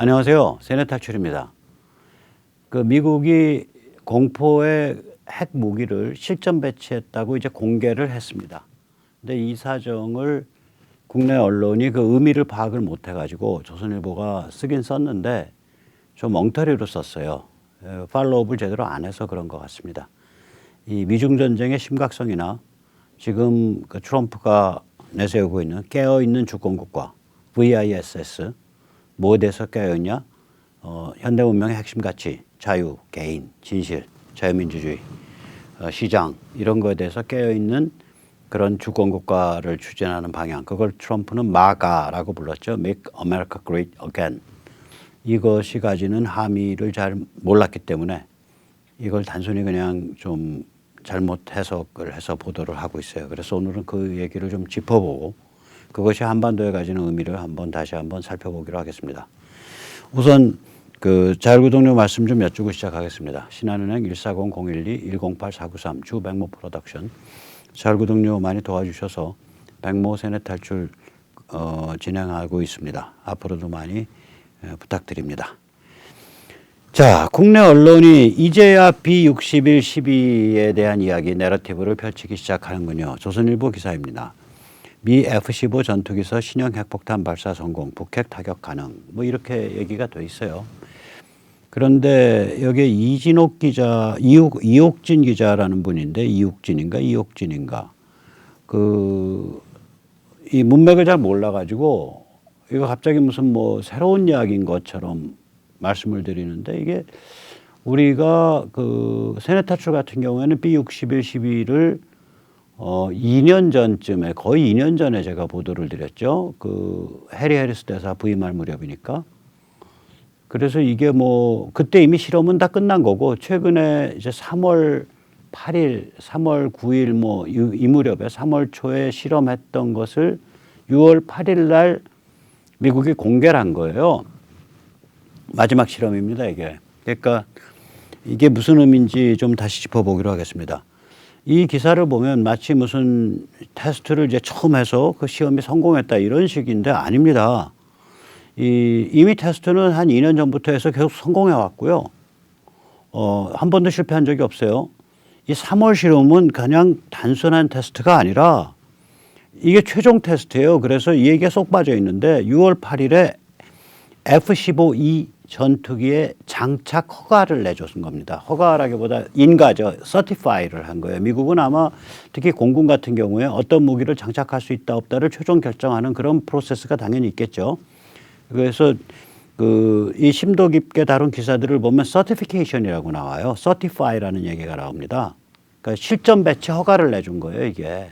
안녕하세요. 세뇌 탈출입니다. 미국이 공포의 핵 무기를 실전 배치했다고 이제 공개를 했습니다. 근데 이 사정을 국내 언론이 그 의미를 파악을 못 해가지고 조선일보가 쓰긴 썼는데 좀 엉터리로 썼어요. 팔로우업을 제대로 안 해서 그런 것 같습니다. 이 미중 전쟁의 심각성이나 지금 그 트럼프가 내세우고 있는 깨어있는 주권국가 VISS 뭐에 대해서 깨어있냐? 현대 문명의 핵심 가치, 자유, 개인, 진실, 자유민주주의, 시장 이런 거에 대해서 깨어있는 그런 주권국가를 추진하는 방향. 그걸 트럼프는 마가라고 불렀죠. Make America Great Again. 이것이 가지는 함의를 잘 몰랐기 때문에 이걸 단순히 그냥 좀 잘못 해석을 해서 보도를 하고 있어요. 그래서 오늘은 그 얘기를 좀 짚어보고 그것이 한반도에 가지는 의미를 다시 한번 살펴보기로 하겠습니다. 우선 자율구독료 말씀 좀 여쭈고 시작하겠습니다. 신한은행 140-012-108493 주백모 프로덕션 자율구독료 많이 도와주셔서 백모 세뇌 탈출 진행하고 있습니다. 앞으로도 많이 부탁드립니다. 자, 국내 언론이 이제야 B-61 12에 대한 이야기 내러티브를 펼치기 시작하는군요. 조선일보 기사입니다. 미 F-15 전투기서 신형 핵폭탄 발사 성공, 북핵 타격 가능. 뭐 이렇게 얘기가 돼 있어요. 그런데 여기에 이진옥 기자, 이옥진 기자라는 분인데 이옥진인가 이 문맥을 잘 몰라가지고 이거 갑자기 무슨 뭐 새로운 이야기인 것처럼 말씀을 드리는데 이게 우리가 세뇌 탈출 같은 경우에는 B-61 12를 2년 전쯤에 거의 2년 전에 제가 보도를 드렸죠. 해리 해리스 대사 부임할 무렵이니까. 그래서 이게 뭐 그때 이미 실험은 다 끝난 거고 최근에 이제 3월 8일, 3월 9일 뭐 이 무렵에 3월 초에 실험했던 것을 6월 8일 날 미국이 공개를 한 거예요. 마지막 실험입니다, 이게. 그러니까 이게 무슨 의미인지 좀 다시 짚어보기로 하겠습니다. 이 기사를 보면 마치 무슨 테스트를 이제 처음 해서 그 시험이 성공했다 이런 식인데 아닙니다. 이미 테스트는 한 2년 전부터 해서 계속 성공해 왔고요. 한 번도 실패한 적이 없어요. 이 3월 실험은 그냥 단순한 테스트가 아니라 이게 최종 테스트예요. 그래서 이 얘기가 쏙 빠져 있는데 6월 8일에 F-15E 전투기에 장착 허가를 내줬은 겁니다. 허가라기보다 인가죠. 서티파이를 한 거예요. 미국은 아마 특히 공군 같은 경우에 어떤 무기를 장착할 수 있다 없다를 최종 결정하는 그런 프로세스가 당연히 있겠죠. 그래서 이 심도 깊게 다룬 기사들을 보면 서티피케이션이라고 나와요. 서티파이라는 얘기가 나옵니다. 그러니까 실전 배치 허가를 내준 거예요, 이게.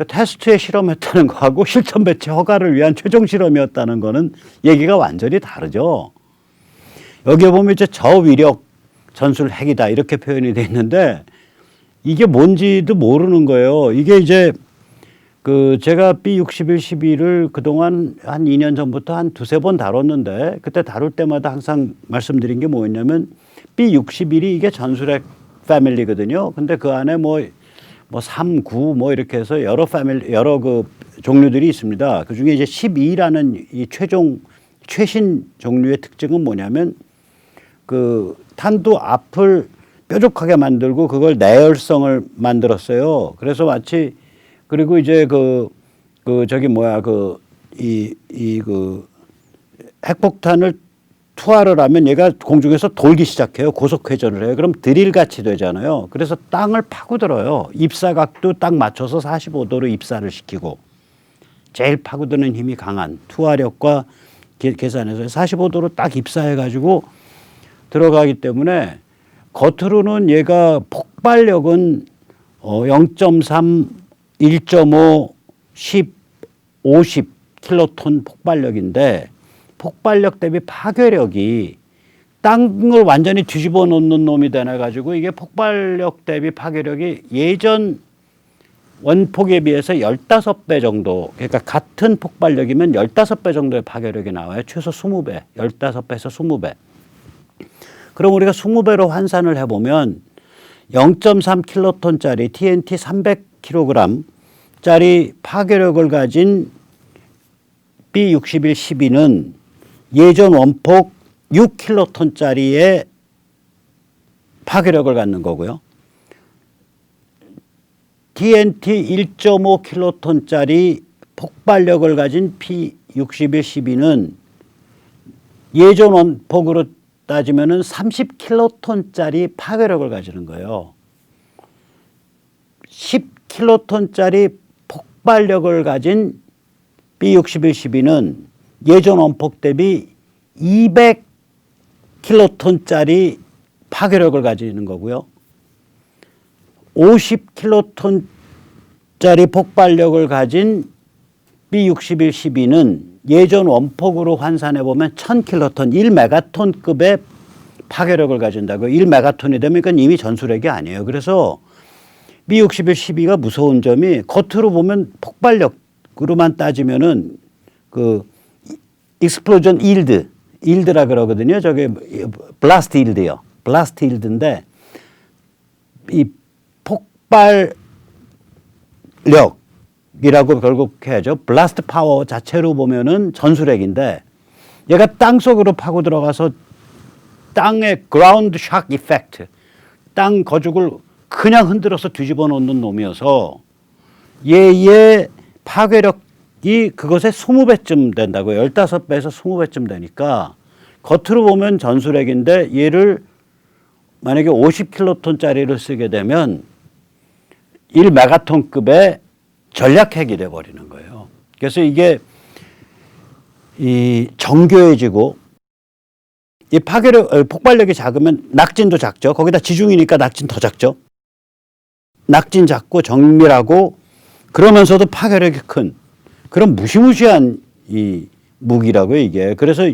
테스트에 실험했다는 거하고 실전 배치 허가를 위한 최종 실험이었다는 거는 얘기가 완전히 다르죠. 여기에 보면 이제 저위력 전술 핵이다 이렇게 표현이 돼 있는데 이게 뭔지도 모르는 거예요. 이게 이제 제가 B-61 12를 그동안 한 2년 전부터 한 두세 번 다뤘는데 그때 다룰 때마다 항상 말씀드린 게 뭐였냐면 B-61이 이게 전술핵 패밀리거든요. 근데 그 안에 뭐 3, 9 뭐 이렇게 해서 여러 종류들이 있습니다. 그 중에 이제 12라는 이 최신 종류의 특징은 뭐냐면 탄두 앞을 뾰족하게 만들고 그걸 내열성을 만들었어요. 그래서 마치 그리고 이제 핵폭탄을 투하를 하면 얘가 공중에서 돌기 시작해요. 고속 회전을 해요. 그럼 드릴같이 되잖아요. 그래서 땅을 파고들어요. 입사각도 딱 맞춰서 45도로 입사를 시키고 제일 파고드는 힘이 강한 투하력과 계산해서 45도로 딱 입사해가지고 들어가기 때문에 겉으로는 얘가 폭발력은 0.3, 1.5, 10, 50 킬로톤 폭발력인데 폭발력 대비 파괴력이 땅을 완전히 뒤집어 놓는 놈이 되나가지고 이게 폭발력 대비 파괴력이 예전 원폭에 비해서 15배 정도, 그러니까 같은 폭발력이면 15배 정도의 파괴력이 나와요. 최소 20배, 15배에서 20배. 그럼 우리가 20배로 환산을 해보면 0.3킬로톤짜리 TNT 300kg짜리 파괴력을 가진 B-61 12는 예전 원폭 6킬로톤짜리의 파괴력을 갖는 거고요. TNT 1.5킬로톤짜리 폭발력을 가진 P6112는 예전 원폭으로 따지면은 30킬로톤짜리 파괴력을 가지는 거예요. 10킬로톤짜리 폭발력을 가진 B6112는 예전 원폭 대비 200킬로톤짜리 파괴력을 가지는 거고요. 50킬로톤짜리 폭발력을 가진 B6112는 예전 원폭으로 환산해 보면 1000킬로톤, 1메가톤급의 파괴력을 가진다고요. 1메가톤이 되면 그건 이미 전술핵이 아니에요. 그래서 B6112가 무서운 점이 겉으로 보면 폭발력으로만 따지면은 그 익스플로전 일드라 그러거든요. 저게 블라스트 일드요. 블라스트 일드인데 이 폭발력이라고 결국 해야죠. 블라스트 파워 자체로 보면은 전술핵인데 얘가 땅 속으로 파고 들어가서 땅의 그라운드 샥 이펙트, 땅 거죽을 그냥 흔들어서 뒤집어 놓는 놈이어서 얘의 파괴력이 그것의 20배쯤 된다고요. 15배에서 20배쯤 되니까 겉으로 보면 전술핵인데 얘를 만약에 50킬로톤짜리를 쓰게 되면 1메가톤급의 전략핵이 돼버리는 거예요. 그래서 이게 이 정교해지고 이 폭발력이 작으면 낙진도 작죠. 거기다 지중이니까 낙진 더 작죠. 낙진 작고 정밀하고 그러면서도 파괴력이 큰 그런 무시무시한 이 무기라고요, 이게. 그래서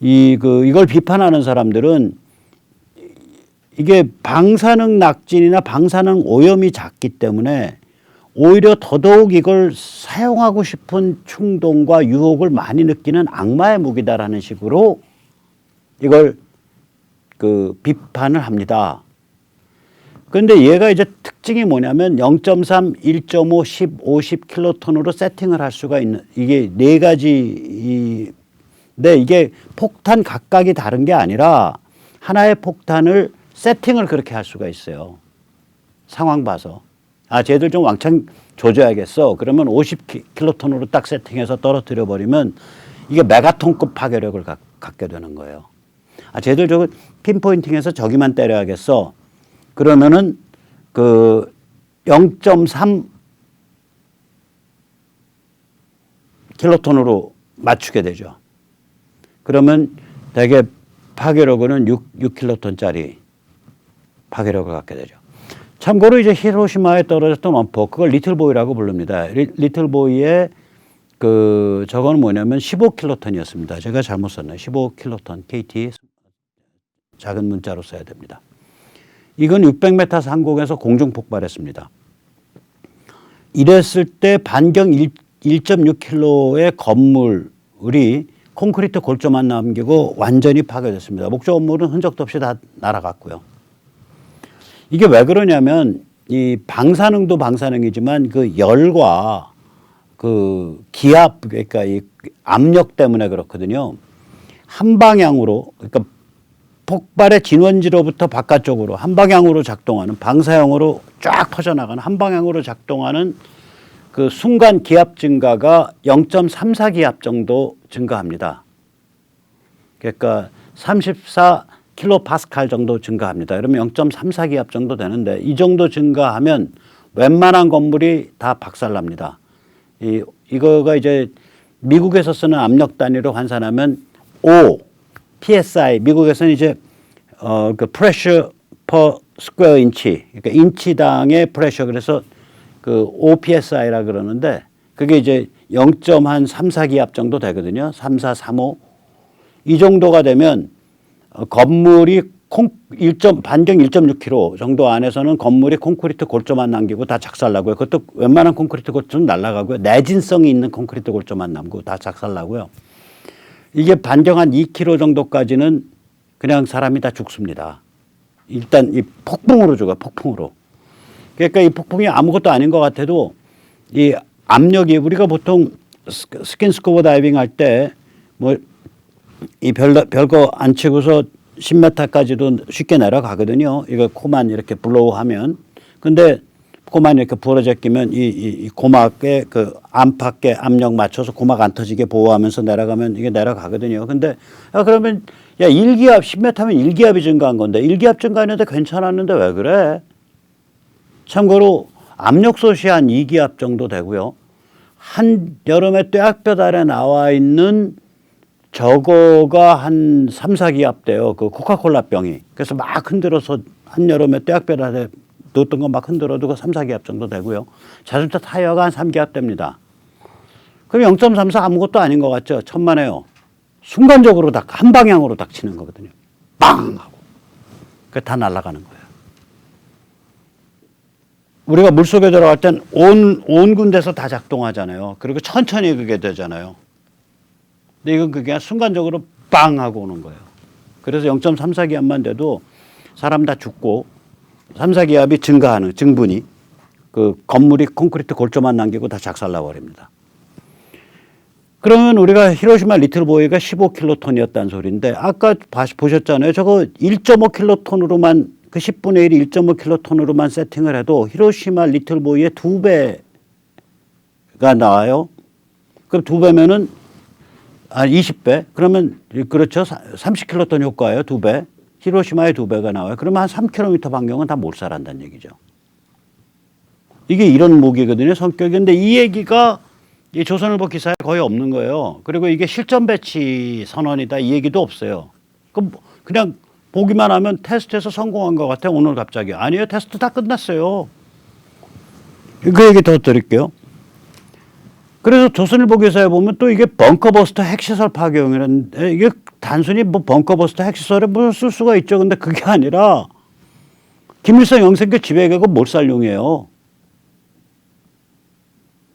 이걸 비판하는 사람들은 이게 방사능 낙진이나 방사능 오염이 작기 때문에 오히려 더더욱 이걸 사용하고 싶은 충동과 유혹을 많이 느끼는 악마의 무기다라는 식으로 이걸 비판을 합니다. 그런데 얘가 이제 특징이 뭐냐면 0.3, 1.5, 10, 50킬로톤으로 세팅을 할 수가 있는 이게 네 가지인데 이게 폭탄 각각이 다른 게 아니라 하나의 폭탄을 세팅을 그렇게 할 수가 있어요. 상황 봐서. 아, 쟤들 좀 왕창 조져야겠어. 그러면 50킬로톤으로 딱 세팅해서 떨어뜨려 버리면 이게 메가톤급 파괴력을 갖게 되는 거예요. 아, 쟤들 저거 핀포인팅해서 저기만 때려야겠어. 그러면은 0.3 킬로톤으로 맞추게 되죠. 그러면 대개 파괴력은 6킬로톤짜리 파괴력을 갖게 되죠. 참고로 이제 히로시마에 떨어졌던 원폭, 그걸 리틀보이라고 부릅니다. 리틀보이의 저거는 뭐냐면 15킬로톤이었습니다. 제가 잘못 썼네요. 15킬로톤, KT 작은 문자로 써야 됩니다. 이건 600m 상공에서 공중 폭발했습니다. 이랬을 때 반경 1.6km의 건물이 콘크리트 골조만 남기고 완전히 파괴됐습니다. 목조 건물은 흔적도 없이 다 날아갔고요. 이게 왜 그러냐면 이 방사능도 방사능이지만 그 열과 그 기압, 그러니까 이 압력 때문에 그렇거든요. 한 방향으로, 그러니까 폭발의 진원지로부터 바깥쪽으로 한 방향으로 작동하는, 방사형으로 쫙 퍼져나가는 한 방향으로 작동하는 그 순간 기압 증가가 0.34 기압 정도 증가합니다. 그러니까 34 킬로파스칼 정도 증가합니다. 그러면 0.34 기압 정도 되는데 이 정도 증가하면 웬만한 건물이 다 박살납니다. 이거가 이제 미국에서 쓰는 압력 단위로 환산하면 5 PSI, 미국에서는 이제 그 pressure per square inch, 그러니까 인치당의 프레셔, 그래서 그 5 PSI라 그러는데 그게 이제 0.34 기압 정도 되거든요. 34, 35. 이 정도가 되면 건물이 반경 1.6km 정도 안에서는 건물이 콘크리트 골조만 남기고 다 작살나고요. 그것도 웬만한 콘크리트 골조는 날아가고요. 내진성이 있는 콘크리트 골조만 남고 다 작살나고요. 이게 반경 한 2km 정도까지는 그냥 사람이 다 죽습니다. 일단 이 폭풍으로 죽어요. 폭풍으로. 그러니까 이 폭풍이 아무것도 아닌 것 같아도 이 압력이 우리가 보통 스킨스쿠버 다이빙 할 때 뭐 이 별거 안 치고서 10m까지도 쉽게 내려가거든요. 이거 코만 이렇게 블로우하면. 근데 코만 이렇게 부러져 끼면 이 고막에 그 안팎에 압력 맞춰서 고막 안 터지게 보호하면서 내려가면 이게 내려가거든요. 근데 야 그러면 야 1기압 10m면 1기압이 증가한 건데 1기압 증가했는데 괜찮았는데 왜 그래? 참고로 압력솥이 한 2기압 정도 되고요. 한 여름에 뙤약볕 아래 나와 있는 저거가 한 3, 4기압 돼요. 그 코카콜라 병이. 그래서 막 흔들어서 한여름에 뙤약볕 아래 넣었던 거 막 흔들어도 그 3, 4기압 정도 되고요. 자동차 타이어가 한 3기압 됩니다. 그럼 0.34 아무것도 아닌 것 같죠? 천만에요. 순간적으로 딱 한 방향으로 딱 치는 거거든요. 빵! 하고. 그게 다 날아가는 거예요. 우리가 물속에 들어갈 땐 온 군데서 다 작동하잖아요. 그리고 천천히 그게 되잖아요. 근데 이건 그게 순간적으로 빵! 하고 오는 거예요. 그래서 0.34기압만 돼도 사람 다 죽고 3, 4기압이 증가하는 증분이 그 건물이 콘크리트 골조만 남기고 다 작살나 버립니다. 그러면 우리가 히로시마 리틀보이가 15킬로톤이었다는 소리인데 아까 보셨잖아요. 저거 1.5킬로톤으로만 그 10분의 1이 1.5킬로톤으로만 세팅을 해도 히로시마 리틀보이의 2배가 나와요. 그럼 2배면은 20배. 그러면 그렇죠. 30킬로톤 효과예요. 2배. 히로시마의 2배가 나와요. 그러면 한 3km 반경은 다 몰살한다는 얘기죠. 이게 이런 무기거든요. 성격이. 근데 이 얘기가 이 조선일보 기사에 거의 없는 거예요. 그리고 이게 실전 배치 선언이다 이 얘기도 없어요. 그럼 그냥 보기만 하면 테스트에서 성공한 것 같아요. 오늘 갑자기. 아니에요. 테스트 다 끝났어요. 그 얘기 더 드릴게요. 그래서 조선일보 기사에 보면 또 이게 벙커버스터 핵시설 파괴용이라는데 이게 단순히 뭐 벙커버스터 핵시설에 무슨 쓸 수가 있죠. 근데 그게 아니라 김일성 영생교 지배계급 몰살용이에요.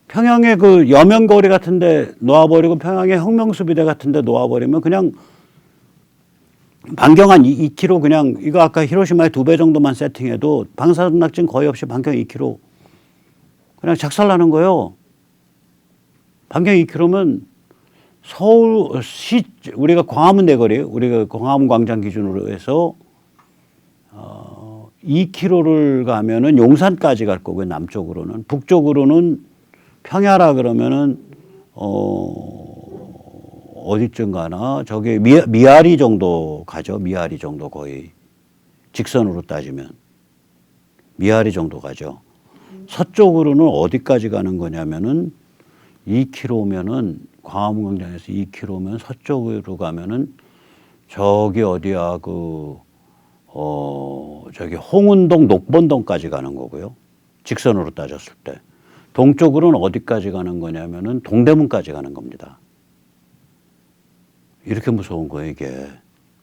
평양에 그 여명거리 같은데 놓아버리고 평양에 혁명수비대 같은데 놓아버리면 그냥 반경 한 2km 그냥 이거 아까 히로시마의 2배 정도만 세팅해도 방사선낙진 거의 없이 반경 2km 그냥 작살나는 거예요. 반경 2km면 서울시 우리가 광화문 내거리 우리가 광화문 광장 기준으로 해서 2km를 가면은 용산까지 갈 거고요. 남쪽으로는 북쪽으로는 평야라 그러면은 어디쯤 가나 저기 미아리 정도 가죠. 미아리 정도 거의 직선으로 따지면 미아리 정도 가죠. 서쪽으로는 어디까지 가는 거냐면은 2km면은 광화문 광장에서 2km면 서쪽으로 가면은 저기 어디야 저기 홍은동 녹번동까지 가는 거고요. 직선으로 따졌을 때. 동쪽으로는 어디까지 가는 거냐면은 동대문까지 가는 겁니다. 이렇게 무서운 거예요, 이게.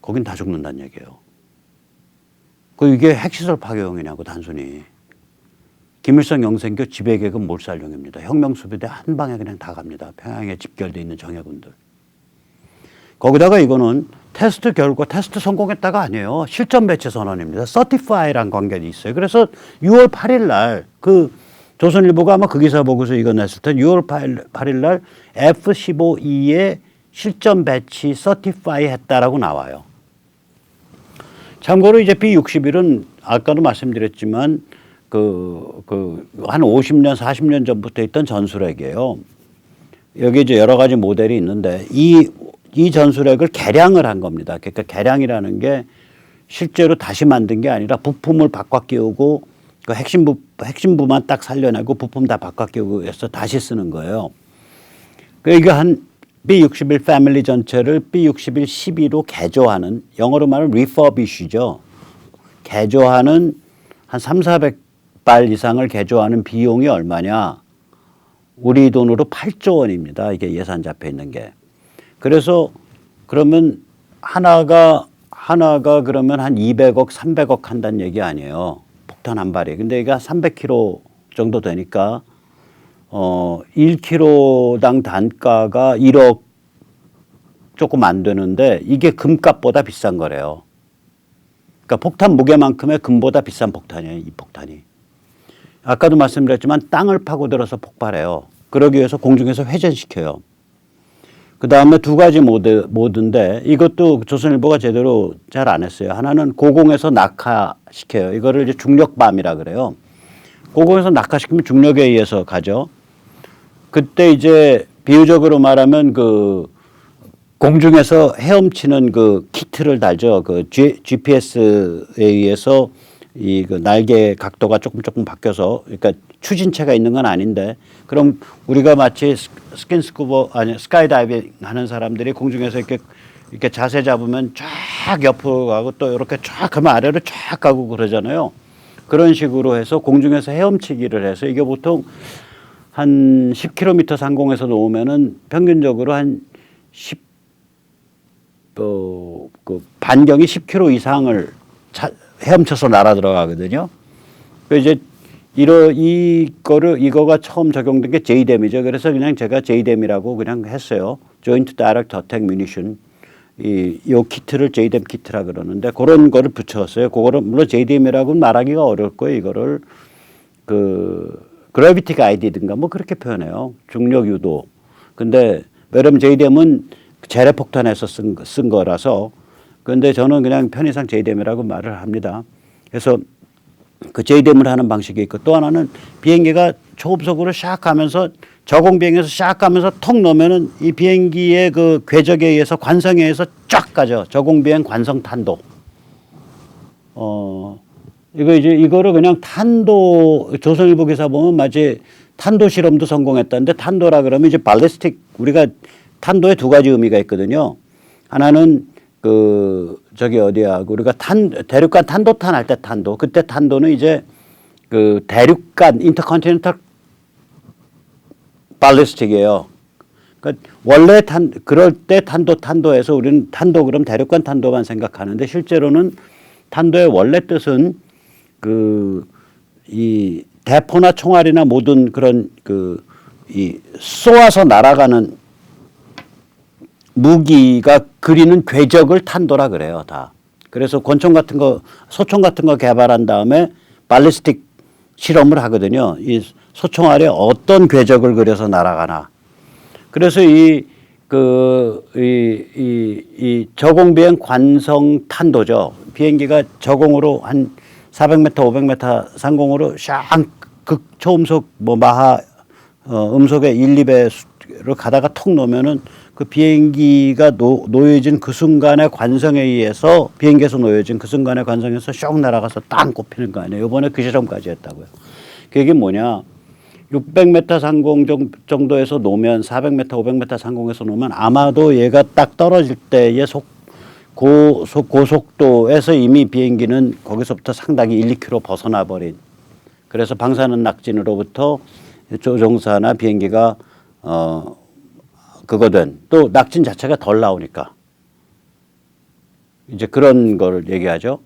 거긴 다 죽는다는 얘기예요. 이게 핵시설 파괴용이냐고, 단순히. 김일성 영생교 지배계급 몰살용입니다. 혁명수비대 한 방에 그냥 다 갑니다. 평양에 집결돼 있는 정예군들. 거기다가 이거는 테스트 결과, 테스트 성공했다가 아니에요. 실전 배치 선언입니다. Certify란 관계가 있어요. 그래서 6월 8일 날 조선일보가 아마 그 기사 보고서 이거 냈을 때 6월 8일 날 F-15E의 실전 배치 서티파이 했다라고 나와요. 참고로 이제 B-61은 아까도 말씀드렸지만 한 50년, 40년 전부터 있던 전술핵이에요. 여기 이제 여러 가지 모델이 있는데 이 전술핵을 개량을 한 겁니다. 그러니까 개량이라는 게 실제로 다시 만든 게 아니라 부품을 바꿔 끼우고 그 핵심부만 딱 살려내고 부품 다 바꿔 끼우고 해서 다시 쓰는 거예요. 그러니까 한 B-61 패밀리 전체를 B-61 12로 개조하는 영어로 말하면 refurbish죠. 개조하는 한 300~400발 이상을 개조하는 비용이 얼마냐. 우리 돈으로 8조 원입니다. 이게 예산 잡혀 있는 게. 그래서 그러면 하나가 그러면 한 200억, 300억 한다는 얘기 아니에요. 폭탄 한 발이. 근데 이게 300kg 정도 되니까 1kg당 단가가 1억 조금 안 되는데 이게 금값보다 비싼 거래요. 그러니까 폭탄 무게만큼의 금보다 비싼 폭탄이에요. 이 폭탄이. 아까도 말씀드렸지만 땅을 파고들어서 폭발해요. 그러기 위해서 공중에서 회전시켜요. 그 다음에 두 가지 모드인데 이것도 조선일보가 제대로 잘 안 했어요. 하나는 고공에서 낙하시켜요. 이거를 이제 중력밤이라 그래요. 고공에서 낙하시키면 중력에 의해서 가죠. 그때 이제 비유적으로 말하면 그 공중에서 헤엄치는 그 키트를 달죠. 그 GPS에 의해서 이 그 날개 각도가 조금 바뀌어서 그러니까 추진체가 있는 건 아닌데 그럼 우리가 마치 스카이다이빙 하는 사람들이 공중에서 이렇게 자세 잡으면 쫙 옆으로 가고 또 이렇게 쫙 하면 아래로 쫙 가고 그러잖아요. 그런 식으로 해서 공중에서 헤엄치기를 해서 이게 보통 한 10km 상공에서 놓으면은 평균적으로 한 그 반경이 10km 이상을 헤엄쳐서 날아 들어가거든요. 그 이제 이거가 처음 적용된 게 JDAM이죠. 그래서 그냥 제가 JDAM이라고 그냥 했어요. Joint Direct Attack Munition. 요 키트를 JDAM 키트라 그러는데 그런 거를 붙였어요. 그거를 물론 JDAM이라고는 말하기가 어려울 거예요. 이거를 그 그래비티 가이드든가 뭐 그렇게 표현해요. 중력 유도. 근데 왜냐면 JDAM은 재래폭탄에서 쓴 거라서 그런데 저는 그냥 편의상 JDAM이라고 말을 합니다. 그래서 그 JDAM을 하는 방식이 있고 또 하나는 비행기가 초음속으로 샥 가면서 저공 비행에서 샥 가면서 톡 넣으면은 이 비행기의 그 궤적에 의해서 관성에 의해서 쫙 가죠. 저공 비행 관성 탄도. 이거를 그냥 탄도 조선일보 기사 보면 마치 탄도 실험도 성공했다는데 탄도라 그러면 이제 발리스틱 우리가 탄도에 두 가지 의미가 있거든요. 하나는 우리가 대륙간 탄도탄 할 때 탄도. 그때 탄도는 이제 그 대륙간 인터컨티넨탈 발리스틱이에요. 그러니까 원래 그럴 때 탄도에서 우리는 탄도 그럼 대륙간 탄도만 생각하는데 실제로는 탄도의 원래 뜻은 이 대포나 총알이나 모든 그런 이 쏘아서 날아가는 무기가 그리는 궤적을 탄도라 그래요, 다. 그래서 권총 같은 거, 소총 같은 거 개발한 다음에 발리스틱 실험을 하거든요. 이 소총알에 어떤 궤적을 그려서 날아가나. 그래서 이 저공비행 관성 탄도죠. 비행기가 저공으로 한 400m, 500m 상공으로 샥 극초음속 마하 음속의 1, 2배로 가다가 톡 놓으면은 그 비행기가 놓여진 그 순간의 관성에 의해서 비행기에서 놓여진 그 순간의 관성에서 슉 날아가서 땅 꼽히는 거 아니에요. 이번에 그 실험까지 했다고요. 그게 뭐냐. 600m 상공 정도에서 놓으면 400m, 500m 상공에서 놓으면 아마도 얘가 딱 떨어질 때의 고속도에서 이미 비행기는 거기서부터 상당히 1, 2km 벗어나 버린. 그래서 방사능 낙진으로부터 조종사나 비행기가 또 낙진 자체가 덜 나오니까 이제 그런 걸 얘기하죠.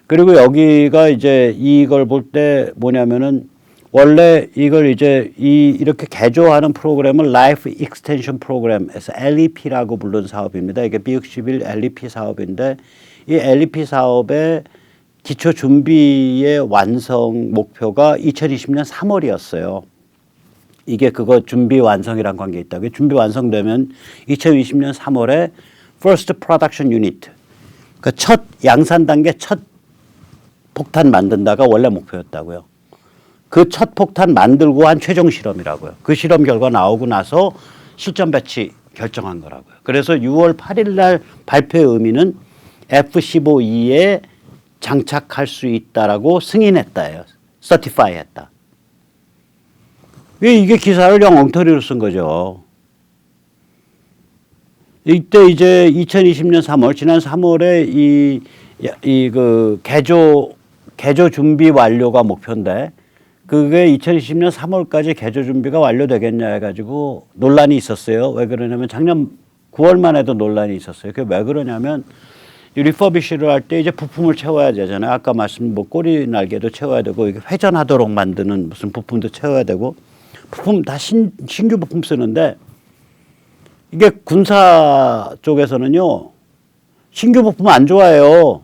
그리고 여기가 이제 이걸 볼 때 뭐냐면은 원래 이걸 이제 이렇게 개조하는 프로그램을 Life Extension Program에서 LEP라고 부르는 사업입니다. 이게 B61 LEP 사업인데 이 LEP 사업의 기초 준비의 완성 목표가 2020년 3월이었어요. 이게 그거 준비 완성이란 관계에 있다고요. 준비 완성되면 2020년 3월에 First Production Unit, 그 첫 양산 단계 첫 폭탄 만든다가 원래 목표였다고요. 그 첫 폭탄 만들고 한 최종 실험이라고요. 그 실험 결과 나오고 나서 실전 배치 결정한 거라고요. 그래서 6월 8일 날 발표의 의미는 F-15E에 장착할 수 있다라고 승인했다예요. 서티파이 했다. 왜 이게 기사를 영 엉터리로 쓴 거죠. 이때 이제 2020년 3월, 지난 3월에 그 개조 준비 완료가 목표인데 그게 2020년 3월까지 개조 준비가 완료되겠냐 해가지고 논란이 있었어요. 왜 그러냐면 작년 9월만 해도 논란이 있었어요. 그게 왜 그러냐면 리퍼비쉬를 할 때 이제 부품을 채워야 되잖아요. 아까 말씀 꼬리 날개도 채워야 되고 이게 회전하도록 만드는 무슨 부품도 채워야 되고 부품 다 신규 부품 쓰는데 이게 군사 쪽에서는요 신규 부품 안 좋아해요.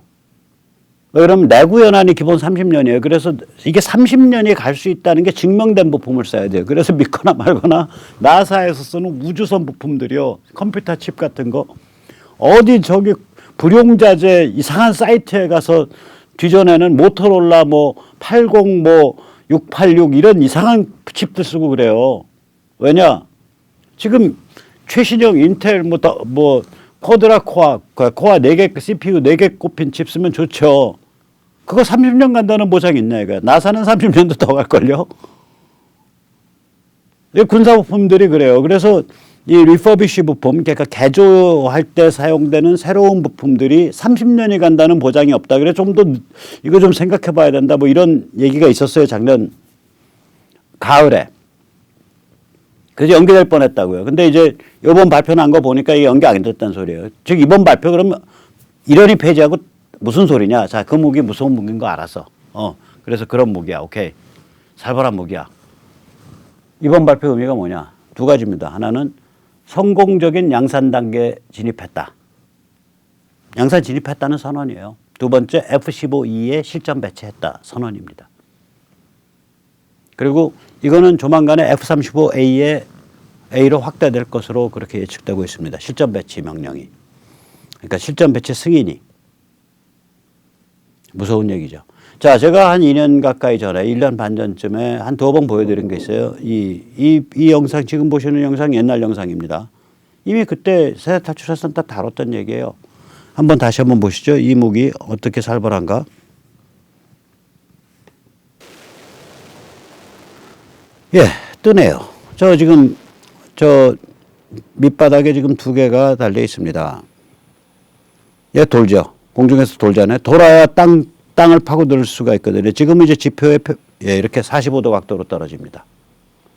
그러면 내구 연한이 기본 30년이에요. 그래서 이게 30년이 갈 수 있다는 게 증명된 부품을 써야 돼요. 그래서 믿거나 말거나 나사에서 쓰는 우주선 부품들이요. 컴퓨터 칩 같은 거 어디 저기 불용자재 이상한 사이트에 가서 뒤져내는 모토로라 뭐 80 뭐 686 이런 이상한 칩들 쓰고 그래요. 왜냐? 지금 최신형 인텔 뭐 쿼드라 코어 4개 CPU 4개 꼽힌 칩 쓰면 좋죠. 그거 30년 간다는 보장이 있냐 이거야. 나사는 30년도 더 갈걸요. 군사부품들이 그래요. 그래서 이 리퍼비쉬 부품, 그러니까 개조할 때 사용되는 새로운 부품들이 30년이 간다는 보장이 없다. 그래 좀 더 이거 좀 생각해 봐야 된다. 뭐 이런 얘기가 있었어요. 작년 가을에. 그래서 연기될 뻔했다고요. 근데 이제 이번 발표 난 거 보니까 이게 연기 안 됐다는 소리예요. 즉 이번 발표 그러면 일연히 폐지하고 무슨 소리냐? 자, 그 무기 무서운 무기인 거 알았어. 그래서 그런 무기야. 오케이. 살벌한 무기야. 이번 발표 의미가 뭐냐? 두 가지입니다. 하나는 성공적인 양산 단계에 진입했다. 양산 진입했다는 선언이에요. 두 번째 F-15E에 실전 배치했다. 선언입니다. 그리고 이거는 조만간에 F-35A로 확대될 것으로 그렇게 예측되고 있습니다. 실전 배치 명령이. 그러니까 실전 배치 승인이. 무서운 얘기죠. 자, 제가 한 2년 가까이 전에 1년 반 전쯤에 한 2번 보여드린 게 있어요. 이 영상, 지금 보시는 영상 옛날 영상입니다. 이미 그때 세대 탈출해서 다 다뤘던 얘기예요. 다시 한번 보시죠. 이 무기 어떻게 살벌한가? 예, 뜨네요. 지금 밑바닥에 지금 2개가 달려 있습니다. 예, 돌죠. 공중에서 돌잖아요. 돌아야 땅을 파고들 수가 있거든요. 지금 이제 지표에 이렇게 45도 각도로 떨어집니다.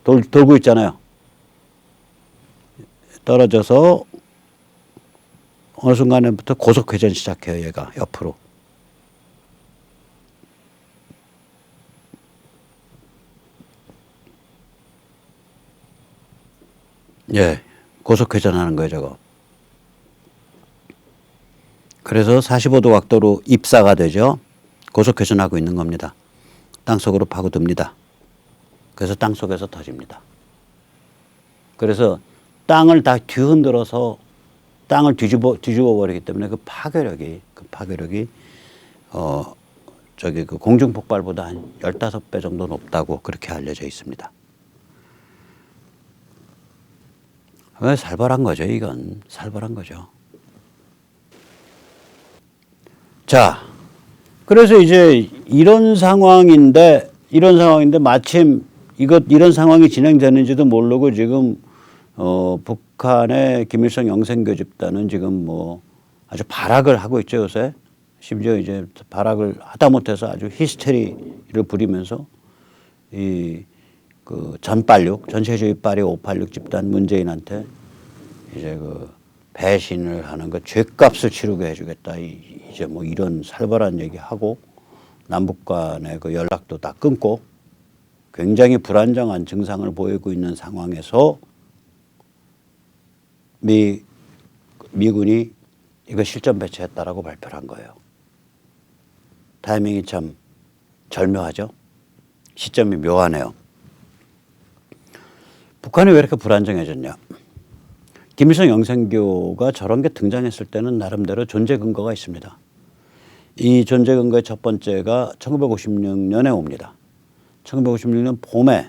돌고 있잖아요. 떨어져서 어느 순간부터 고속 회전 시작해요. 얘가 옆으로. 예, 고속 회전하는 거예요, 저거. 그래서 45도 각도로 입사가 되죠. 고속 회전하고 있는 겁니다. 땅속으로 파고듭니다. 그래서 땅속에서 터집니다. 그래서 땅을 다 뒤흔들어서 땅을 뒤집어 버리기 때문에 그 파괴력이 그 공중 폭발보다 한 15배 정도 높다고 그렇게 알려져 있습니다. 왜 살벌한 거죠, 이건. 살벌한 거죠. 자, 그래서 이제 이런 상황인데 마침 이런 상황이 진행되는지도 모르고 지금 북한의 김일성 영생교 집단은 지금 뭐 아주 발악을 하고 있죠, 요새. 심지어 이제 발악을 하다 못해서 아주 히스테리를 부리면서 그 전체주의 빨육 586 집단 문재인한테 이제 그 배신을 하는 거 죗값을 치르게 해주겠다. 이제 뭐 이런 살벌한 얘기하고 남북 간의 그 연락도 다 끊고 굉장히 불안정한 증상을 보이고 있는 상황에서 미군이 이거 실전 배치했다라고 발표를 한 거예요. 타이밍이 참 절묘하죠. 시점이 묘하네요. 북한이 왜 이렇게 불안정해졌냐. 김일성 영생교가 저런 게 등장했을 때는 나름대로 존재 근거가 있습니다. 이 존재 근거의 첫 번째가 1956년에 옵니다. 1956년 봄에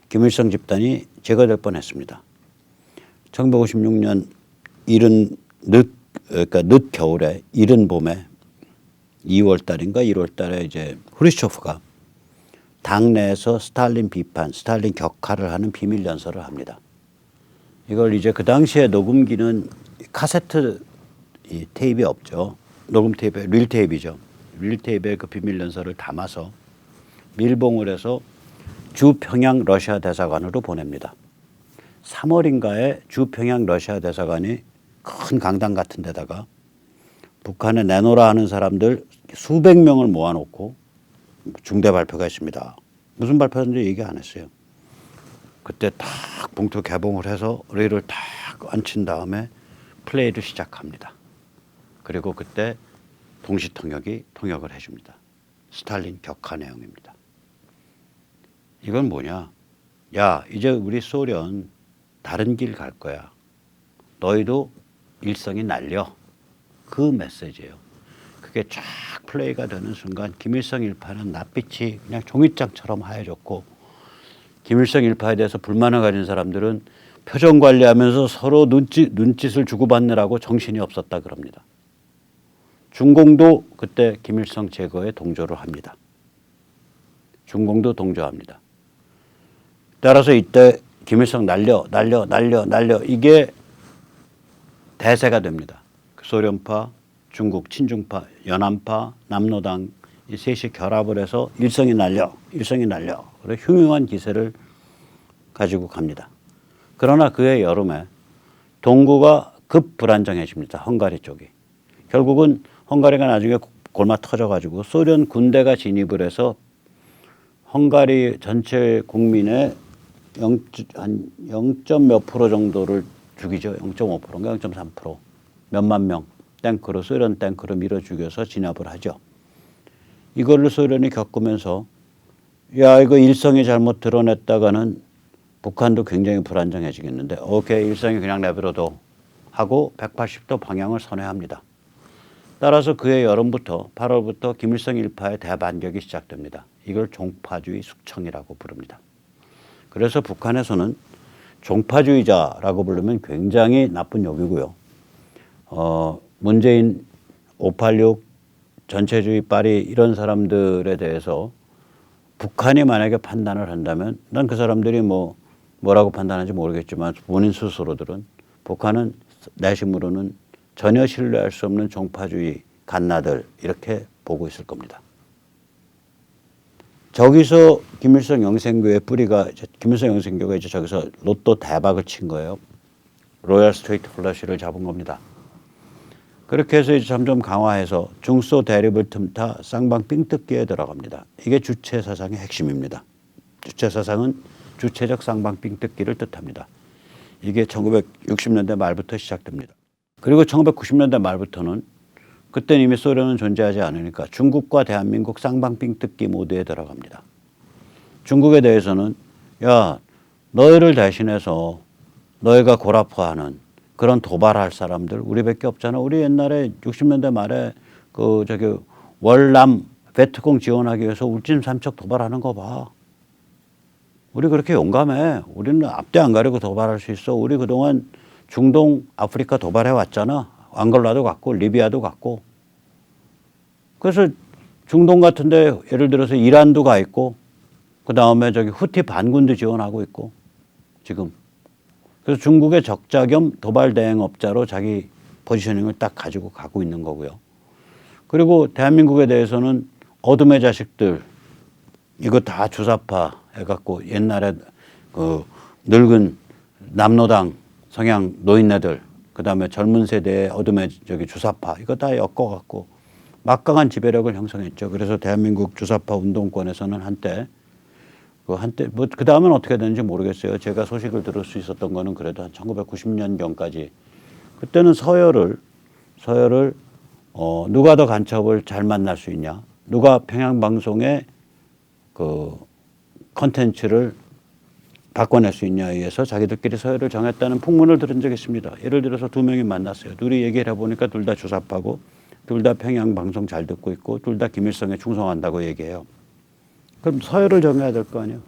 김일성 집단이 제거될 뻔했습니다. 1956년 늦 겨울에 이른 봄에 2월 달인가 1월 달에 이제 후르시초프가 당내에서 스탈린 비판, 스탈린 격하를 하는 비밀 연설을 합니다. 이걸 이제 그 당시에 녹음기는 카세트 테이프가 없죠. 녹음 테이프, 릴 테이프죠. 릴 테이프에 그 비밀 연설을 담아서 밀봉을 해서 주평양 러시아 대사관으로 보냅니다. 3월인가에 주평양 러시아 대사관이 큰 강당 같은 데다가 북한에 내놓으라 하는 사람들 수백 명을 모아놓고 중대 발표가 있습니다. 무슨 발표인지 얘기 안 했어요. 그때 딱 봉투 개봉을 해서 의뢰를 딱 얹힌 다음에 플레이를 시작합니다. 그리고 그때 동시 통역을 해줍니다. 스탈린 격하 내용입니다. 이건 뭐냐? 야, 이제 우리 소련 다른 길 갈 거야. 너희도 일성이 날려. 그 메시지예요. 그게 쫙 플레이가 되는 순간 김일성 일파는 낯빛이 그냥 종이장처럼 하얘졌고, 김일성 일파에 대해서 불만을 가진 사람들은 표정 관리하면서 서로 눈짓을 주고받느라고 정신이 없었다 그럽니다. 중공도 그때 김일성 제거에 동조를 합니다. 중공도 동조합니다. 따라서 이때 김일성 날려 이게 대세가 됩니다. 소련파, 중국 친중파, 연안파, 남로당 이 셋이 결합을 해서 일성이 날려. 그래 흉흉한 기세를 가지고 갑니다. 그러나 그해 여름에 동구가 급 불안정해집니다. 헝가리 쪽이. 결국은 헝가리가 나중에 골마 터져가지고 소련 군대가 진입을 해서 헝가리 전체 국민의 0. 몇 프로 정도를 죽이죠. 0.5%인가 0.3%. 몇만 명 탱크로 소련 탱크로 밀어 죽여서 진압을 하죠. 이거를 소련이 겪으면서 야 이거 일성이 잘못 드러냈다가는 북한도 굉장히 불안정해지겠는데 오케이 일성이 그냥 내버려둬 하고 180도 방향을 선회합니다. 따라서 그해 여름부터 8월부터 김일성 일파의 대반격이 시작됩니다. 이걸 종파주의 숙청이라고 부릅니다. 그래서 북한에서는 종파주의자라고 부르면 굉장히 나쁜 욕이고요. 문재인 586 전체주의 파리 이런 사람들에 대해서 북한이 만약에 판단을 한다면 난 그 사람들이 뭐라고 판단하는지 모르겠지만 본인 스스로들은 북한은 내심으로는 전혀 신뢰할 수 없는 종파주의 갓나들 이렇게 보고 있을 겁니다. 저기서 김일성 영생교의 뿌리가 김일성 영생교가 이제 저기서 로또 대박을 친 거예요. 로얄 스트레이트 플러시를 잡은 겁니다. 그렇게 해서 이제 점점 강화해서 중소 대립을 틈타 쌍방 삥뜯기에 들어갑니다. 이게 주체 사상의 핵심입니다. 주체 사상은 주체적 쌍방 삥뜯기를 뜻합니다. 이게 1960년대 말부터 시작됩니다. 그리고 1990년대 말부터는 그때는 이미 소련은 존재하지 않으니까 중국과 대한민국 쌍방 삥뜯기 모드에 들어갑니다. 중국에 대해서는 야 너희를 대신해서 너희가 골아파하는 그런 도발할 사람들 우리밖에 없잖아. 우리 옛날에 60년대 말에 월남 베트콩 지원하기 위해서 울진 삼척 도발하는 거 봐. 우리 그렇게 용감해. 우리는 앞뒤 안 가리고 도발할 수 있어. 우리 그동안 중동 아프리카 도발해 왔잖아. 앙골라도 갔고 리비아도 갔고. 그래서 중동 같은데 예를 들어서 이란도 가 있고 그다음에 후티 반군도 지원하고 있고 지금. 그래서 중국의 적자 겸 도발 대행업자로 자기 포지셔닝을 딱 가지고 가고 있는 거고요. 그리고 대한민국에 대해서는 어둠의 자식들 이거 다 주사파 해갖고 옛날에 그 늙은 남로당 성향 노인네들 그다음에 젊은 세대의 어둠의 주사파 이거 다 엮어갖고 막강한 지배력을 형성했죠. 그래서 대한민국 주사파 운동권에서는 한때 그 다음은 어떻게 되는지 모르겠어요. 제가 소식을 들을 수 있었던 거는 그래도 한 1990년경까지 그때는 서열을 누가 더 간첩을 잘 만날 수 있냐, 누가 평양방송의 그 컨텐츠를 바꿔낼 수 있냐에 의해서 자기들끼리 서열을 정했다는 풍문을 들은 적이 있습니다. 예를 들어서 두 명이 만났어요. 둘이 얘기를 해보니까 둘 다 주사파고 둘 다 평양방송 잘 듣고 있고 둘 다 김일성에 충성한다고 얘기해요. 그럼 서열을 정해야 될 거 아니에요.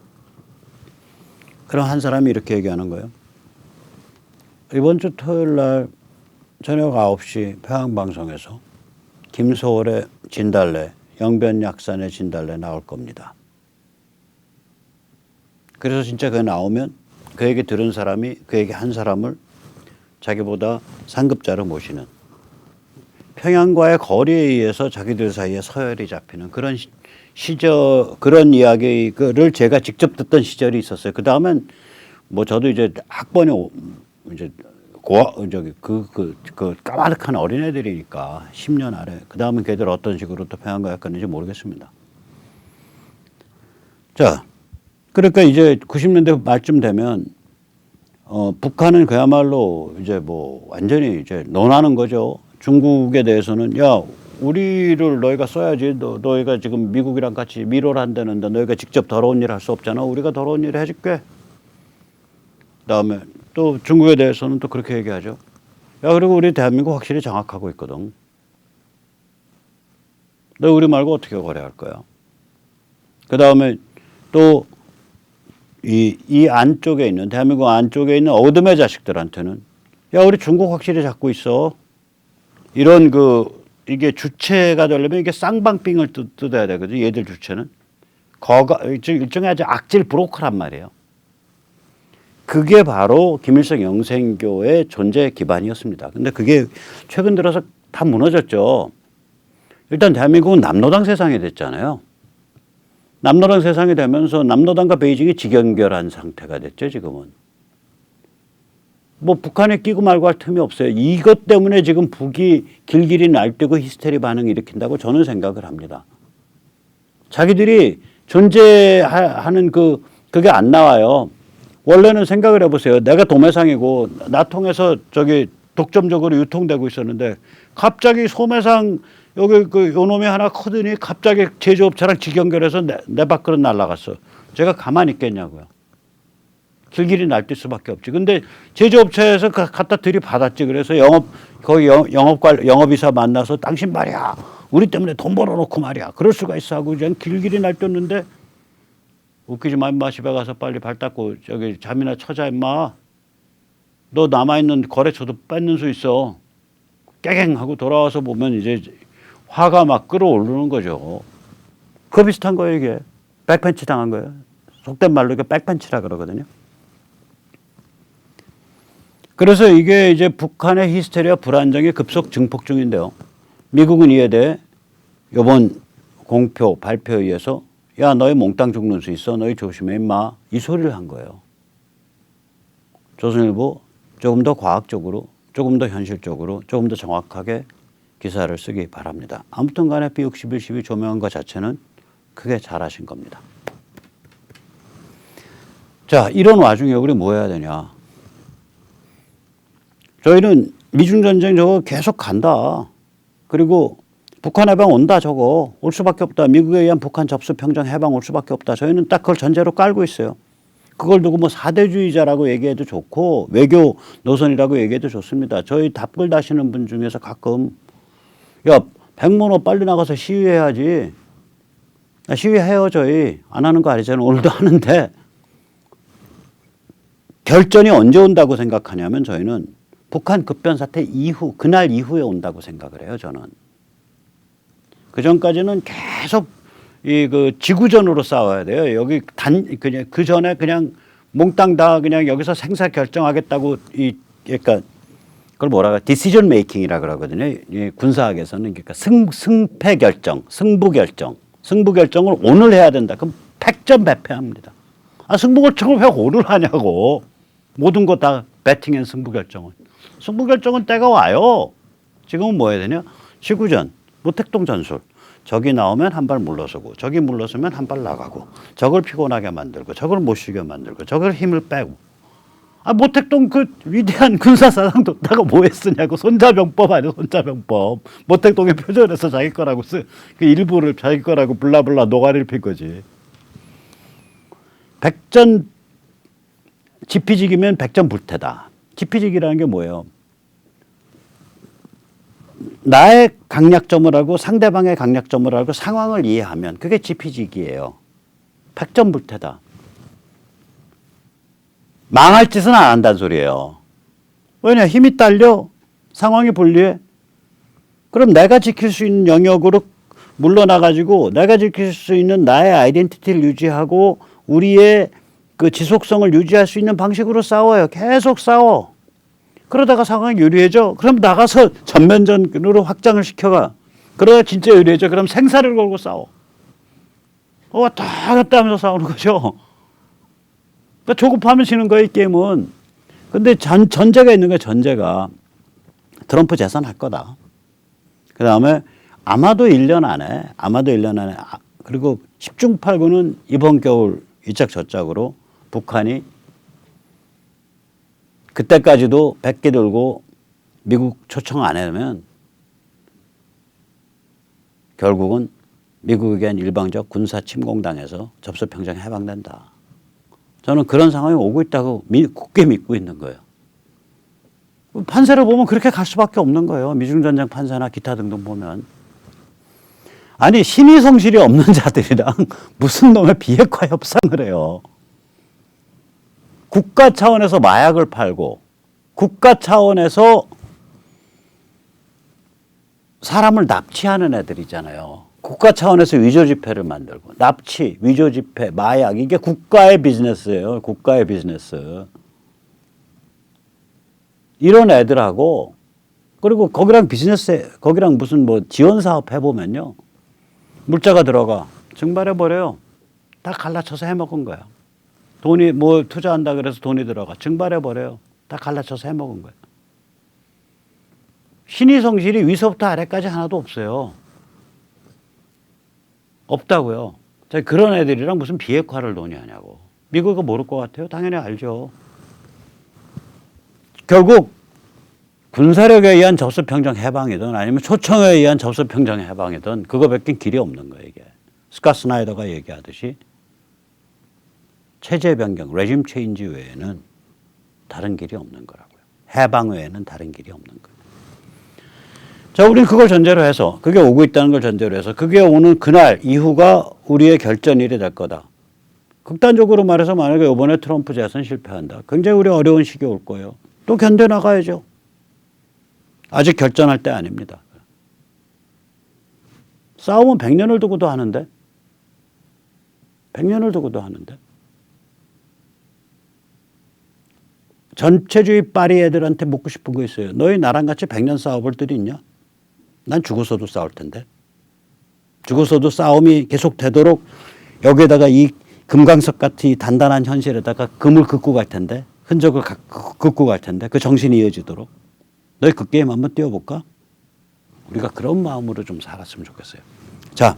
그럼 한 사람이 이렇게 얘기하는 거예요. 이번 주 토요일 날 저녁 9시 평양방송에서 김소월의 진달래, 영변약산의 진달래 나올 겁니다. 그래서 진짜 그게 나오면 그 얘기 들은 사람이 그 얘기 한 사람을 자기보다 상급자로 모시는 평양과의 거리에 의해서 자기들 사이에 서열이 잡히는 그런 그런 이야기를 제가 직접 듣던 시절이 있었어요. 그 다음엔 저도 이제 학번이 이제 그 까마득한 어린애들이니까 10년 아래. 그 다음은 걔들 어떤 식으로 또 평양과에 갔는지 모르겠습니다. 자, 그러니까 이제 90년대 말쯤 되면 북한은 그야말로 이제 완전히 이제 논하는 거죠. 중국에 대해서는 야 우리를 너희가 써야지. 너희가 지금 미국이랑 같이 밀어를 한다는데 너희가 직접 더러운 일 할 수 없잖아. 우리가 더러운 일 해줄게. 그다음에 또 중국에 대해서는 또 그렇게 얘기하죠. 야, 그리고 우리 대한민국 확실히 장악하고 있거든. 너 우리 말고 어떻게 거래할 거야? 그다음에 또 이 안쪽에 있는 대한민국 안쪽에 있는 어둠의 자식들한테는 야, 우리 중국 확실히 잡고 있어. 이런 이게 주체가 되려면 이게 쌍방빙을 뜯어야 되거든. 얘들 주체는 일종의 아주 악질 브로커란 말이에요. 그게 바로 김일성 영생교의 존재 기반이었습니다. 근데 그게 최근 들어서 다 무너졌죠. 일단 대한민국은 남로당 세상이 됐잖아요. 남로당 세상이 되면서 남로당과 베이징이 직연결한 상태가 됐죠, 지금은. 뭐 북한에 끼고 말고 할 틈이 없어요. 이것 때문에 지금 북이 길길이 날뛰고 히스테리 반응을 일으킨다고 저는 생각을 합니다. 자기들이 존재하는 그게 안 나와요. 원래는 생각을 해보세요. 내가 도매상이고 나 통해서 저기 독점적으로 유통되고 있었는데 갑자기 소매상 여기 요 놈이 하나 커더니 갑자기 제조업체랑 직연결해서 내 밖으로 날아갔어. 제가 가만히 있겠냐고요. 길길이 날뛸 수밖에 없지. 근데 제조업체에서 갖다 들이받았지. 그래서 영업이사 만나서 당신 말이야. 우리 때문에 돈 벌어놓고 말이야. 그럴 수가 있어 하고 그냥 길길이 날뛰었는데 웃기지 마 임마. 집에 가서 빨리 발 닦고 저기 잠이나 쳐자 임마. 너 남아있는 거래처도 뺏는 수 있어. 깨갱 하고 돌아와서 보면 이제 화가 막 끌어오르는 거죠. 그거 비슷한 거예요 이게. 백팬치 당한 거예요. 속된 말로 이게 백팬치라 그러거든요. 그래서 이게 이제 북한의 히스테리와 불안정이 급속 증폭 중인데요. 미국은 이에 대해 이번 공표 발표에 의해서 야, 너희 몽땅 죽는 수 있어. 너희 조심해 임마. 이 소리를 한 거예요. 조선일보 조금 더 과학적으로, 조금 더 현실적으로, 조금 더 정확하게 기사를 쓰기 바랍니다. 아무튼 간에 B6112 조명한 것 자체는 크게 잘하신 겁니다. 자, 이런 와중에 우리 뭐 해야 되냐. 저희는 미중전쟁 저거 계속 간다. 그리고 북한 해방 온다 저거. 올 수밖에 없다. 미국에 의한 북한 접수 평정 해방 올 수밖에 없다. 저희는 딱 그걸 전제로 깔고 있어요. 그걸 두고 뭐 사대주의자라고 얘기해도 좋고 외교 노선이라고 얘기해도 좋습니다. 저희 답글 다시는 분 중에서 가끔 야, 백문호 빨리 나가서 시위해야지. 시위해요 저희. 안 하는 거 아니잖아요. 오늘도 하는데 결전이 언제 온다고 생각하냐면 저희는 북한 급변 사태 이후 그날 이후에 온다고 생각을 해요 저는. 그 전까지는 계속 지구전으로 싸워야 돼요. 여기 그냥 그 전에 그냥 몽땅 다 그냥 여기서 생사 결정하겠다고 그러니까 그걸 뭐라고 디시전 메이킹이라 그러거든요. 이 군사학에서는 그러니까 승패 결정, 승부 결정을 오늘 해야 된다. 그럼 백전백패합니다. 아, 승부 결정을 왜 오늘 하냐고. 모든 거 다 배팅앤 승부 결정은. 승부 결정은 때가 와요. 지금은 뭐 해야 되냐? 지구전, 무택동 전술. 적이 나오면 한 발 물러서고, 적이 물러서면 한 발 나가고, 적을 피곤하게 만들고, 적을 못 쉬게 만들고, 적을 힘을 빼고. 아, 모택동 그 위대한 군사사상 뒀다가 뭐 했으냐고. 손자병법 아니야, 손자병법. 모택동의 표절해서 자기 거라고 그 일부를 자기 거라고 블라블라 노가리를 핀 거지. 백전 지피지기면 백전불태다. 지피지기라는 게 뭐예요? 나의 강약점을 알고 상대방의 강약점을 알고 상황을 이해하면 그게 지피지기예요. 백전불태다. 망할 짓은 안 한다는 소리예요. 왜냐? 힘이 딸려? 상황이 불리해? 그럼 내가 지킬 수 있는 영역으로 물러나가지고 내가 지킬 수 있는 나의 아이덴티티를 유지하고 우리의 그 지속성을 유지할 수 있는 방식으로 싸워요. 계속 싸워. 그러다가 상황이 유리해져. 그럼 나가서 전면전으로 확장을 시켜가. 그러다 진짜 유리해져. 그럼 생사를 걸고 싸워. 왔다 갔다 하면서 싸우는 거죠. 그러니까 조급하면 지는 거예요, 이 게임은. 근데 전제가 있는 거예요, 전제가. 트럼프 재선할 거다. 그 다음에 아마도 1년 안에, 그리고 10중 8구는 이번 겨울 이짝 저짝으로 북한이 그때까지도 100개 들고 미국 초청 안 하면 결국은 미국에겐 일방적 군사 침공당해서 접수평정 해방된다. 저는 그런 상황이 오고 있다고 굳게 믿고 있는 거예요. 판세를 보면 그렇게 갈 수밖에 없는 거예요. 미중전쟁 판세나 기타 등등 보면. 아니 신의 성실이 없는 자들이랑 무슨 놈의 비핵화 협상을 해요. 국가 차원에서 마약을 팔고 국가 차원에서 사람을 납치하는 애들이잖아요. 국가 차원에서 위조 지폐를 만들고 납치, 위조 지폐, 마약 이게 국가의 비즈니스예요. 국가의 비즈니스. 이런 애들하고 그리고 거기랑 비즈니스 거기랑 무슨 뭐 지원 사업 해보면요. 물자가 들어가 증발해 버려요. 다 갈라쳐서 해먹은 거야. 돈이 뭐 투자한다 그래서 돈이 들어가 증발해 버려요. 다 갈라쳐서 해먹은 거예요. 신의 성실이 위서부터 아래까지 하나도 없어요. 없다고요. 그런 애들이랑 무슨 비핵화를 논의하냐고. 미국은 모를 것 같아요. 당연히 알죠. 결국 군사력에 의한 접수평정 해방이든 아니면 초청에 의한 접수평정 해방이든 그거밖에 길이 없는 거예요. 이게. 스캇 스나이더가 얘기하듯이 체제 변경, 레짐 체인지 외에는 다른 길이 없는 거라고요. 해방 외에는 다른 길이 없는 거예요. 자, 우리는 그걸 전제로 해서 그게 오고 있다는 걸 전제로 해서 그게 오는 그날 이후가 우리의 결전일이 될 거다. 극단적으로 말해서 만약에 이번에 트럼프 재선 실패한다. 굉장히 우리 어려운 시기 올 거예요. 또 견뎌나가야죠. 아직 결전할 때 아닙니다. 싸움은 100년을 두고도 하는데 100년을 두고도 하는데 전체주의 파리 애들한테 묻고 싶은 거 있어요. 너희 나랑 같이 100년 싸워볼 들이 있냐? 난 죽어서도 싸울 텐데. 죽어서도 싸움이 계속되도록 여기에다가 이 금강석 같은 이 단단한 현실에다가 금을 긋고 갈 텐데 흔적을 긋고 갈 텐데 그 정신이 이어지도록 너희 그 게임 한번 뛰어볼까? 우리가 그런 마음으로 좀 살았으면 좋겠어요. 자,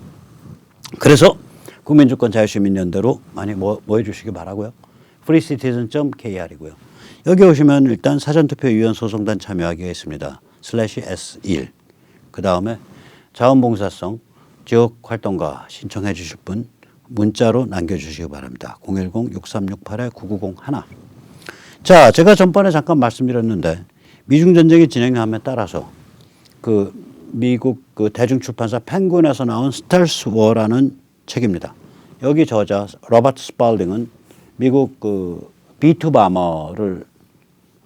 그래서 국민주권 자유시민연대로 많이 뭐 해주시기 바라고요. freecitizen.kr이고요. 여기 오시면 일단 사전투표위원 소송단 참여하기가 있습니다. /S1. 그 다음에 자원봉사성 지역활동가 신청해 주실 분 문자로 남겨주시기 바랍니다. 010-6368-9901. 자, 제가 전번에 잠깐 말씀드렸는데 미중전쟁이 진행함에 따라서 그 미국 그 대중출판사 펜귄에서 나온 스텔스 워라는 책입니다. 여기 저자 로버트 스팔딩은 미국 그 B2 바머를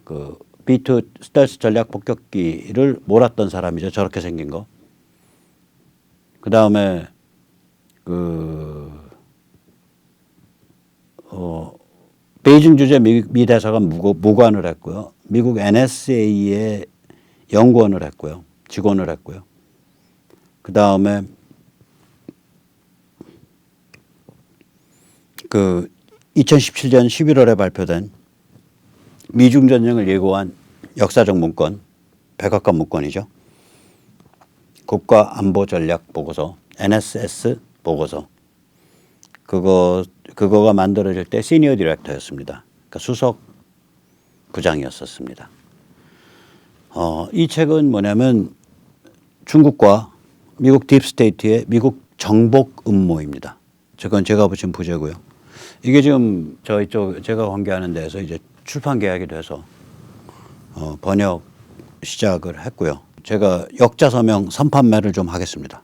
그 B2 스텔스 전략 폭격기를 몰았던 사람이죠. 저렇게 생긴 거. 그 다음에 베이징 주재 미 대사관 무관을 했고요. 미국 NSA의 연구원을 했고요. 직원을 했고요. 그 다음에 그 2017년 11월에 발표된 미중 전쟁을 예고한 역사적 문건, 백악관 문건이죠. 국가 안보 전략 보고서, NSS 보고서. 그거가 만들어질 때 시니어 디렉터였습니다. 그러니까 수석 부장이었었습니다. 이 책은 뭐냐면 중국과 미국 딥스테이트의 미국 정복 음모입니다. 그건 제가 붙인 부제고요. 이게 지금 제가 관계하는 데에서 이제 출판 계약이 돼서 번역 시작을 했고요. 제가 역자 서명 선판매를 좀 하겠습니다.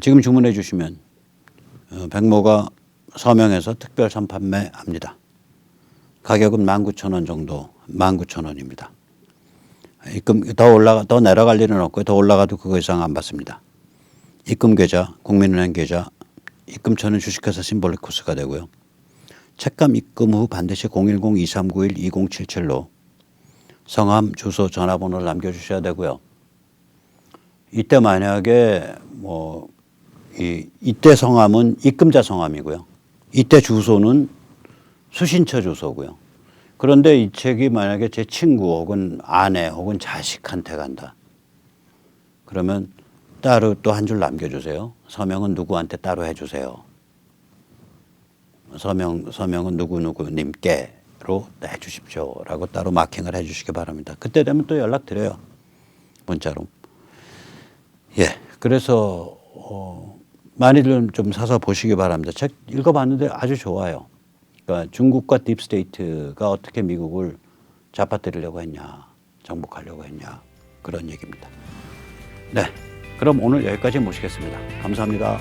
지금 주문해 주시면 백모가 서명해서 특별 선판매 합니다. 가격은 19,000원 정도, 19,000원입니다. 입금 더 내려갈 일은 없고요. 더 올라가도 그거 이상 안 받습니다. 입금 계좌, 국민은행 계좌, 입금처는 주식회사 심볼리코스가 되고요. 책감 입금 후 반드시 010-2391-2077로 성함, 주소, 전화번호를 남겨주셔야 되고요. 이때 만약에 이때 성함은 입금자 성함이고요. 이때 주소는 수신처 주소고요. 그런데 이 책이 만약에 제 친구 혹은 아내 혹은 자식한테 간다. 그러면 따로 또 한 줄 남겨주세요. 서명은 누구한테 따로 해주세요. 서명은 누구누구님께로 해주십시오. 라고 따로 마킹을 해주시기 바랍니다. 그때 되면 또 연락드려요. 문자로. 예. 그래서 많이들 좀 사서 보시기 바랍니다. 책 읽어봤는데 아주 좋아요. 그러니까 중국과 딥스테이트가 어떻게 미국을 잡아뜨리려고 했냐, 정복하려고 했냐 그런 얘기입니다. 네, 그럼 오늘 여기까지 모시겠습니다. 감사합니다.